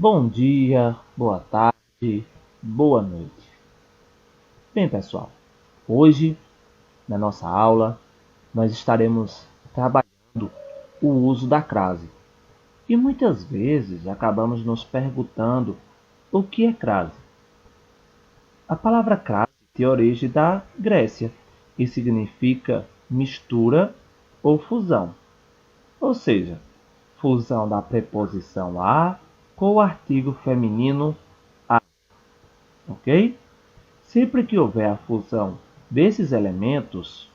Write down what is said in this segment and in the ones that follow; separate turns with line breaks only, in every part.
Bom dia, boa tarde, boa noite. Bem, pessoal, hoje na nossa aula nós estaremos trabalhando o uso da crase. E muitas vezes acabamos nos perguntando o que é crase. A palavra crase tem origem da Grécia e significa mistura ou fusão. Ou seja, fusão da preposição a com o artigo feminino a, ok? Sempre que houver a fusão desses elementos,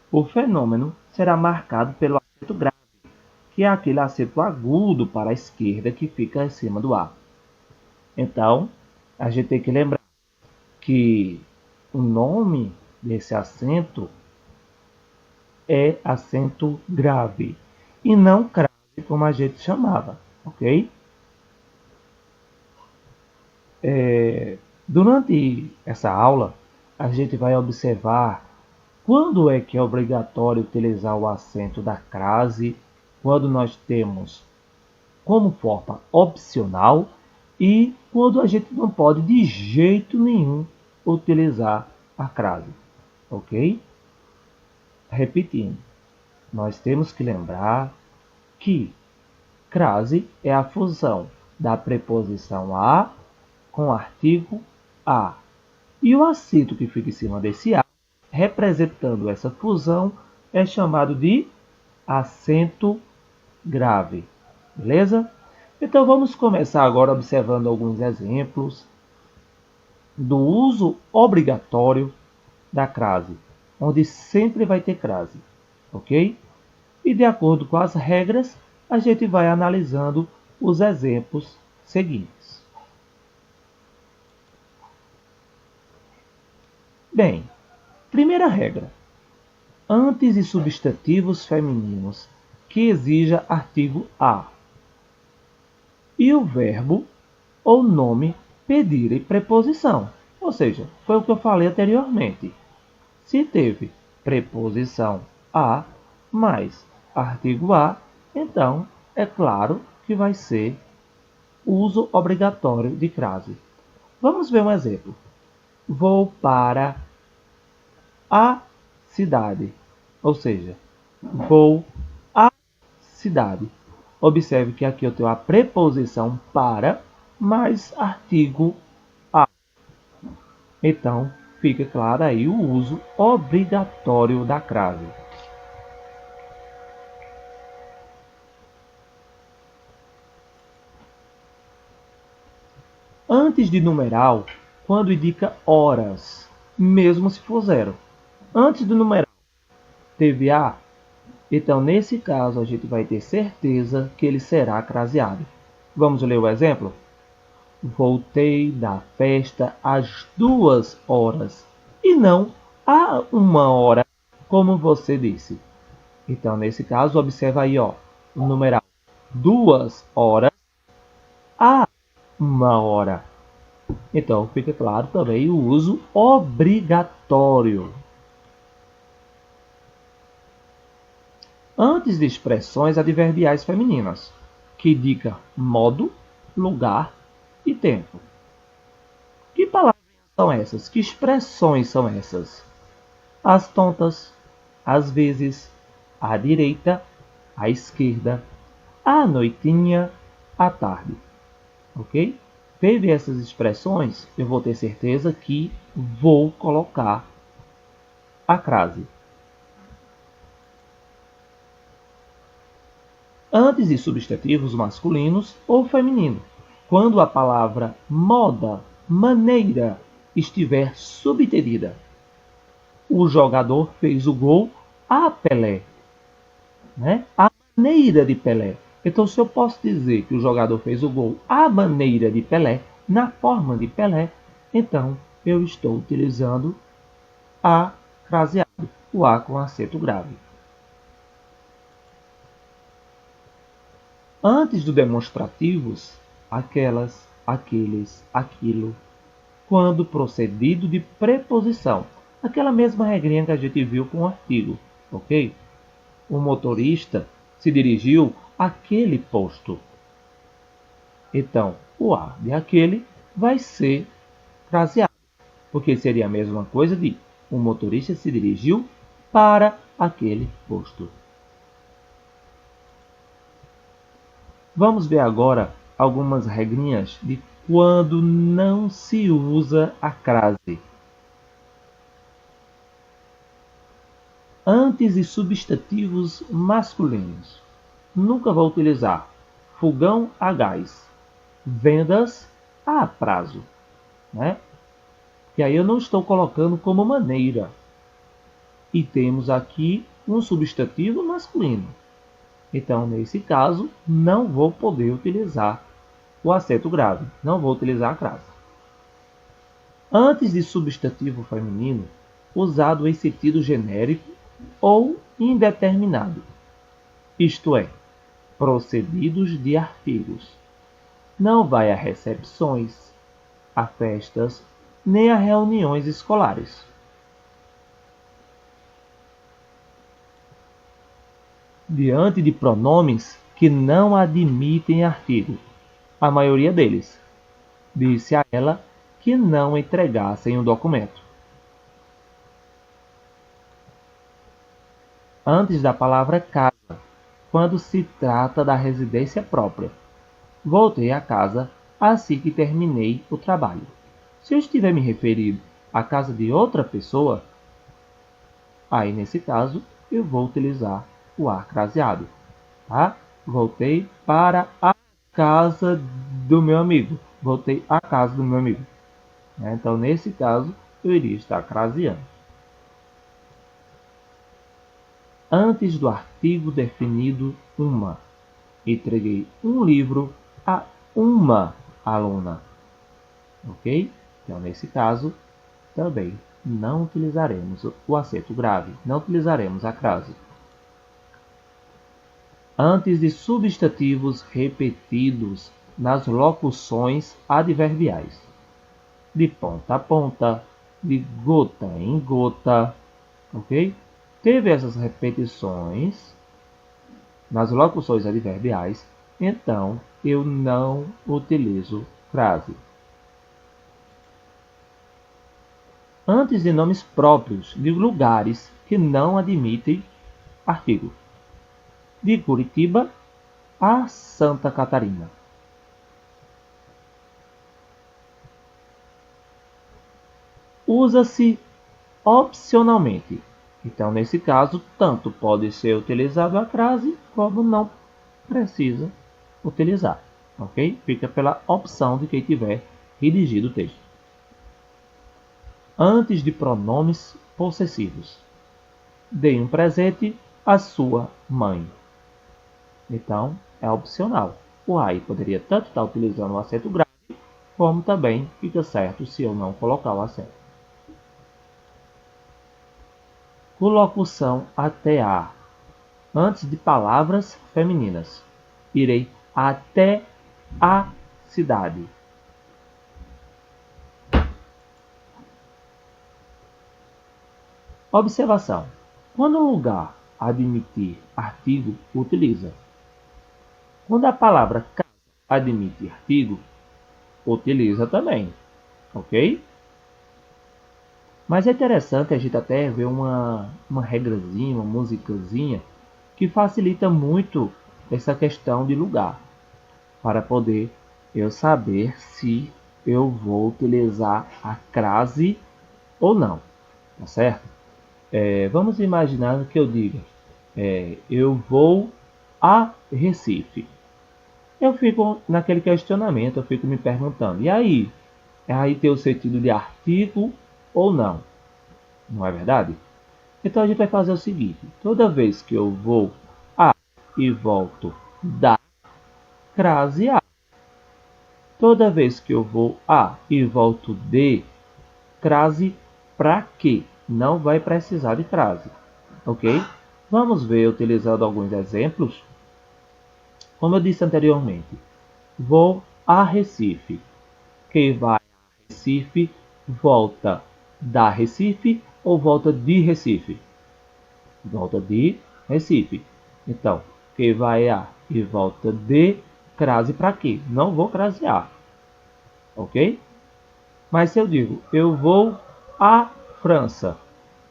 o fenômeno será marcado pelo acento grave, que é aquele acento agudo para a esquerda que fica em cima do A. Então, a gente tem que lembrar que o nome desse acento é acento grave e não crase como a gente chamava, ok? Durante essa aula, a gente vai observar quando é que é obrigatório utilizar o acento da crase, quando nós temos como forma opcional e quando a gente não pode de jeito nenhum utilizar a crase, ok? Repetindo, nós temos que lembrar que crase é a fusão da preposição a com o artigo a. E o acento que fica em cima desse a, representando essa fusão, é chamado de acento grave. Beleza? Então vamos começar agora observando alguns exemplos do uso obrigatório da crase, onde sempre vai ter crase, ok? E de acordo com as regras, a gente vai analisando os exemplos seguintes. Bem, primeira regra: antes de substantivos femininos que exija artigo a e o verbo ou nome pedirem preposição. Ou seja, foi o que eu falei anteriormente. Se teve preposição a mais artigo a, então é claro que vai ser uso obrigatório de crase. Vamos ver um exemplo. Vou para a cidade. Ou seja, vou à cidade. Observe que aqui eu tenho a preposição para mais artigo a. Então, fica claro aí o uso obrigatório da crase. Antes de numeral, quando indica horas, mesmo se for zero. Antes do numeral, teve a, então nesse caso a gente vai ter certeza que ele será craseado. Vamos ler o exemplo? Voltei da festa às 2 horas e não a 1 hora, como você disse. Então, nesse caso, observa aí, ó, o numeral 2 horas a 1 hora. Então, fica claro também o uso obrigatório. Antes de expressões adverbiais femininas, que indica modo, lugar e tempo. Que palavras são essas? Que expressões são essas? As tontas, às vezes, à direita, à esquerda, à noitinha, à tarde. Ok? Teve essas expressões, eu vou ter certeza que vou colocar a crase. Antes de substantivos masculinos ou feminino, quando a palavra moda, maneira estiver subentendida. O jogador fez o gol a Pelé, né? A maneira de Pelé. Então, se eu posso dizer que o jogador fez o gol à maneira de Pelé, na forma de Pelé, então eu estou utilizando a craseado, o A com acento grave. Antes do demonstrativos, aquelas, aqueles, aquilo, quando procedido de preposição. Aquela mesma regrinha que a gente viu com o artigo, ok? O motorista se dirigiu àquele posto. Então, o A de aquele vai ser craseado, porque seria a mesma coisa de o motorista se dirigiu para aquele posto. Vamos ver agora algumas regrinhas de quando não se usa a crase. Antes de substantivos masculinos, nunca vou utilizar fogão a gás, vendas a prazo, né? E aí eu não estou colocando como maneira. E temos aqui um substantivo masculino. Então, nesse caso, não vou poder utilizar o acento grave, não vou utilizar a crase. Antes de substantivo feminino, usado em sentido genérico ou indeterminado, isto é, procedidos de artigos. Não vai a recepções, a festas, nem a reuniões escolares. Diante de pronomes que não admitem artigo, a maioria deles, disse a ela que não entregassem o documento. Antes da palavra casa, quando se trata da residência própria. Voltei a casa assim que terminei o trabalho. Se eu estiver me referindo à casa de outra pessoa, aí nesse caso eu vou utilizar o ar craseado. Tá? Voltei para a casa do meu amigo. Voltei à casa do meu amigo. Então, nesse caso, eu iria estar craseando. Antes do artigo definido uma, entreguei um livro a uma aluna. Ok? Então, nesse caso, também não utilizaremos o acento grave, não utilizaremos a crase. Antes de substantivos repetidos nas locuções adverbiais, de ponta a ponta, de gota em gota, ok? Teve essas repetições nas locuções adverbiais, então eu não utilizo crase. Antes de nomes próprios de lugares que não admitem artigo, de Curitiba a Santa Catarina. Usa-se opcionalmente. Então, nesse caso, tanto pode ser utilizado a crase, como não precisa utilizar. Ok? Fica pela opção de quem tiver redigido o texto. Antes de pronomes possessivos, dei um presente à sua mãe. Então, é opcional. O aí poderia tanto estar utilizando o acento grave, como também fica certo se eu não colocar o acento. Locução até a. Antes de palavras femininas, irei até a cidade. Observação. Quando o lugar admitir artigo, utiliza. Quando a palavra casa admite artigo, utiliza também. Ok? Mas é interessante a gente até ver uma regrazinha, uma musicazinha, que facilita muito essa questão de lugar. Para poder eu saber se eu vou utilizar a crase ou não. Tá certo? Vamos imaginar que eu diga, eu vou a Recife. Eu fico naquele questionamento, eu fico me perguntando, e aí? Aí tem o sentido de artigo ou não? Não é verdade? Então a gente vai fazer o seguinte, toda vez que eu vou a e volto da, crase a. Toda vez que eu vou a e volto de, crase para que. Não vai precisar de crase. Ok? Vamos ver utilizando alguns exemplos. Como eu disse anteriormente, vou a Recife. Quem vai a Recife volta da Recife ou volta de Recife? Volta de Recife. Então, quem vai a e volta de, crase para quê? Não vou crasear. ok? Mas se eu digo, eu vou à França,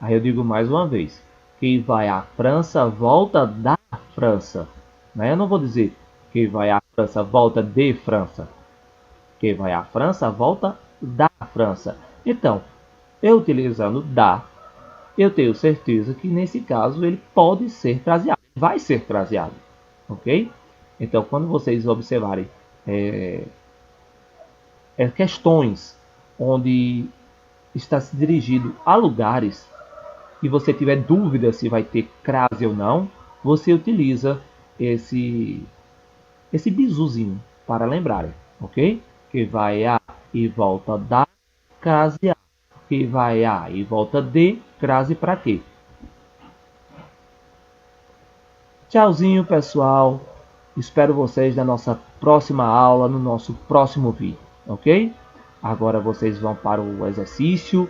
aí eu digo mais uma vez, quem vai à França volta da França. Né? Eu não vou dizer quem vai à França volta de França. Quem vai à França volta da França. Então, eu utilizando da, eu tenho certeza que nesse caso ele pode ser fraseado, vai ser fraseado, ok? Então, quando vocês observarem questões onde está se dirigindo a lugares e você tiver dúvida se vai ter crase ou não, você utiliza esse bizuzinho para lembrar, ok? Que vai a e volta da, crase a. Que vai a e volta de, crase para quê? Tchauzinho, pessoal. Espero vocês na nossa próxima aula, no nosso próximo vídeo, ok? Agora vocês vão para o exercício,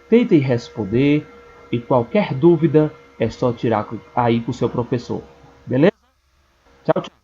tentem responder e qualquer dúvida é só tirar aí com o seu professor, beleza? Tchau, tchau.